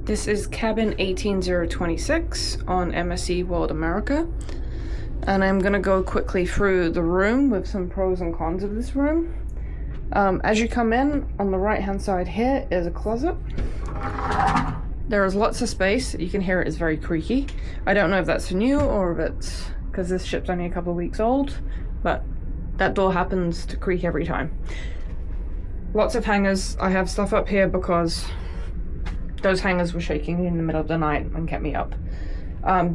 This is cabin 18026 on MSC World America, and I'm gonna go quickly through the room with some pros and cons of this room. As you come in, on the right hand side here is a closet. There is lots of space. You can hear it is very creaky. I don't know if that's new or if it's because this ship's only a couple of weeks old, but that door happens to creak every time. Lots of hangers. I have stuff up here because those hangers were shaking in the middle of the night and kept me up.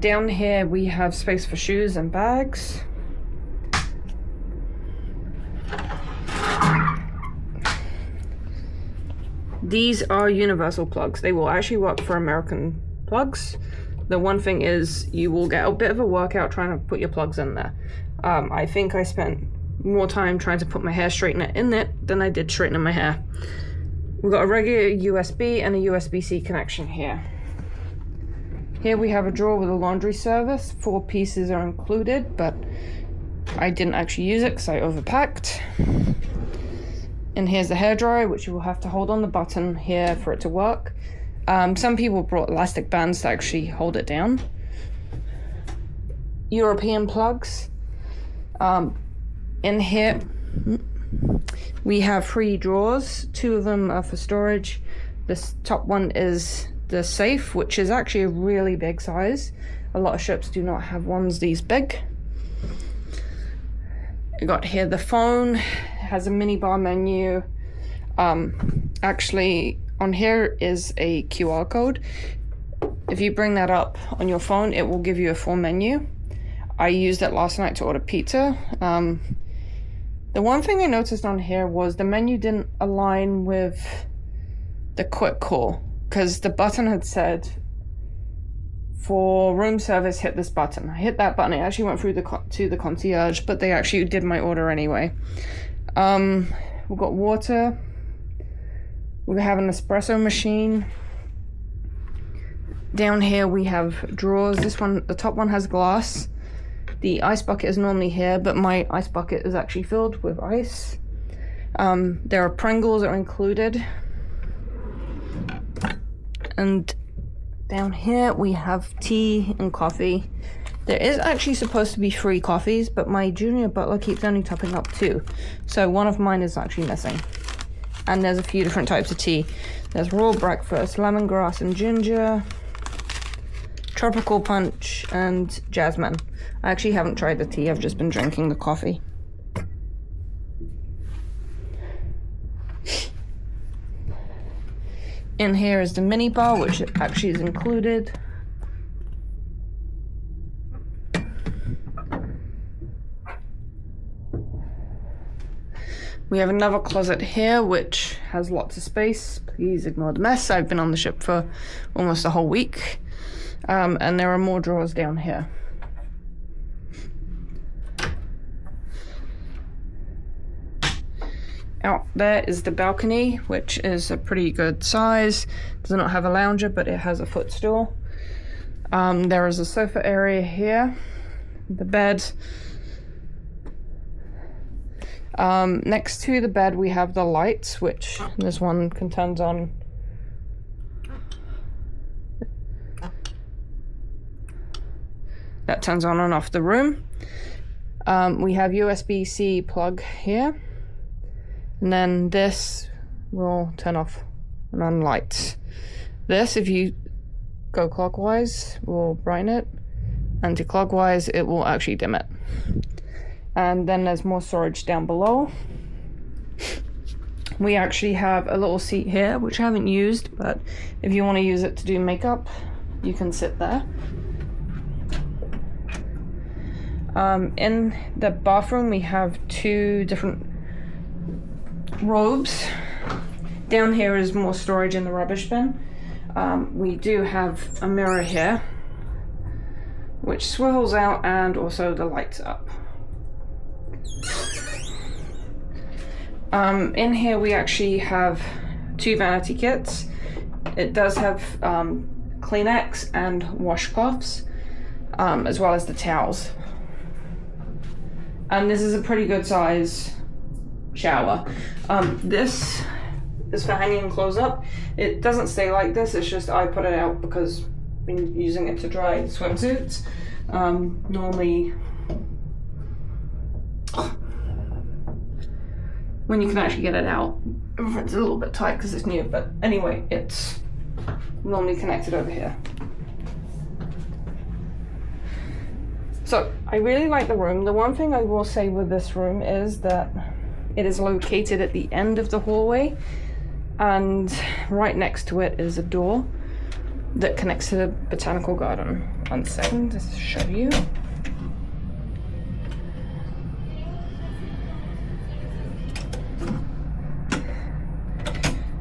Down here we have space for shoes and bags. These are universal plugs. They will actually work for American plugs. The one thing is you will get a bit of a workout trying to put your plugs in there. I think I spent more time trying to put my hair straightener in it than I did straightening my hair. We've got a regular USB and a USB-C connection here. Here we have a drawer with a laundry service. 4 pieces are included, but I didn't actually use it because I overpacked. And here's the hairdryer, which you will have to hold on the button here for it to work. Some people brought elastic bands to actually hold it down. European plugs. In here we have 3 drawers. 2 of them are for storage. This top one is the safe, which is actually a really big size. A lot of ships do not have ones these big. I got here the phone. It has a mini bar menu. Actually on here is a QR code. If you bring that up on your phone, it will give you a full menu. I used it last night to order pizza. The one thing I noticed on here was the menu didn't align with the quick call, because the button had said for room service hit this button. I hit that button, it actually went through to the concierge, but they actually did my order anyway. We've got water. We have an espresso machine. Down here we have drawers. This one, the top one has glass. The ice bucket is normally here, but my ice bucket is actually filled with ice. There are Pringles are included. And down here we have tea and coffee. There is actually supposed to be 3 coffees, but my junior butler keeps only topping up 2. So one of mine is actually missing. And there's a few different types of tea. There's raw breakfast, lemongrass and ginger, tropical punch, and jasmine. I actually haven't tried the tea, I've just been drinking the coffee. In here is the mini bar, which actually is included. We have another closet here, which has lots of space. Please ignore the mess. I've been on the ship for almost a whole week. And there are more drawers down here. Out there is the balcony, which is a pretty good size. Does not have a lounger, but it has a footstool. There is a sofa area here. The bed. Next to the bed we have the lights, which this one can turn on. That turns on and off the room. We have USB-C plug here. And then this will turn off and on lights. This, if you go clockwise, will brighten it. Anti-clockwise, it will actually dim it. And then there's more storage down below. We actually have a little seat here, which I haven't used, but if you want to use it to do makeup, you can sit there. In the bathroom, we have 2 different robes. Down here is more storage in the rubbish bin. We do have a mirror here, which swivels out, and also the lights up. In here we actually have 2 vanity kits. It does have Kleenex and washcloths, as well as the towels. And this is a pretty good size shower. This is for hanging clothes up. It doesn't stay like this, it's just I put it out because I've been using it to dry swimsuits. Normally, when you can actually get it out, it's a little bit tight because it's new, but anyway, it's normally connected over here. So I really like the room. The one thing I will say with this room is that it is located at the end of the hallway, and right next to it is a door that connects to the botanical garden. 1 second, just to show you.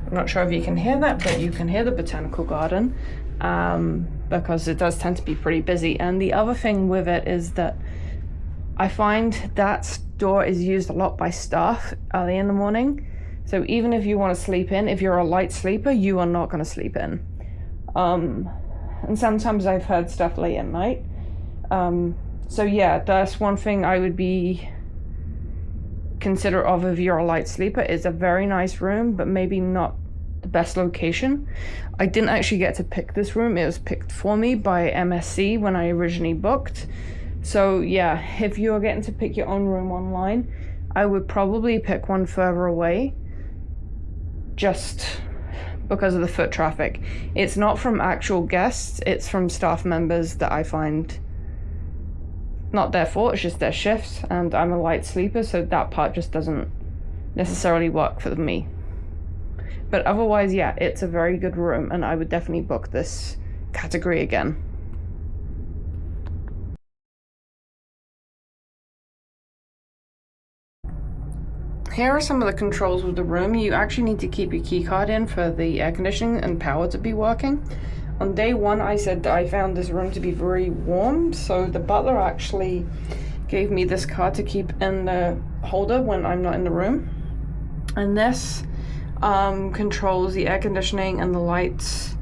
I'm not sure if you can hear that, but you can hear the botanical garden because it does tend to be pretty busy. And the other thing with it is that I find that door is used a lot by staff early in the morning. So even if you want to sleep in, if you're a light sleeper, you are not going to sleep in. And sometimes I've heard stuff late at night. So yeah, that's one thing I would be considerate of if you're a light sleeper. It's a very nice room, but maybe not the best location. I didn't actually get to pick this room. It was picked for me by MSC when I originally booked. So yeah, if you're getting to pick your own room online, I would probably pick one further away just because of the foot traffic. It's not from actual guests, it's from staff members that I find not their fault, it's just their shifts, and I'm a light sleeper, so that part just doesn't necessarily work for me. But otherwise, yeah, it's a very good room, and I would definitely book this category again. Here are some of the controls with the room. You actually need to keep your key card in for the air conditioning and power to be working. On day one, I said that I found this room to be very warm, so the butler actually gave me this card to keep in the holder when I'm not in the room. And this controls the air conditioning and the lights.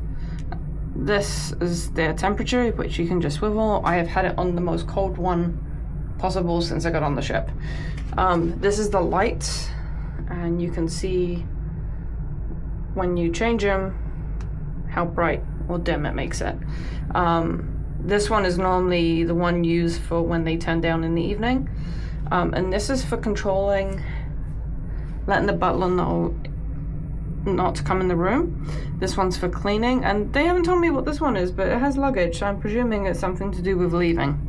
This is their temperature, which you can just swivel. I have had it on the most cold one possible since I got on the ship. This is the lights, and you can see when you change them how bright or dim it makes it. This one is normally the one used for when they turn down in the evening, and this is for controlling, letting the butler know not to come in the room. This one's for cleaning, and they haven't told me what this one is, but it has luggage, so I'm presuming it's something to do with leaving.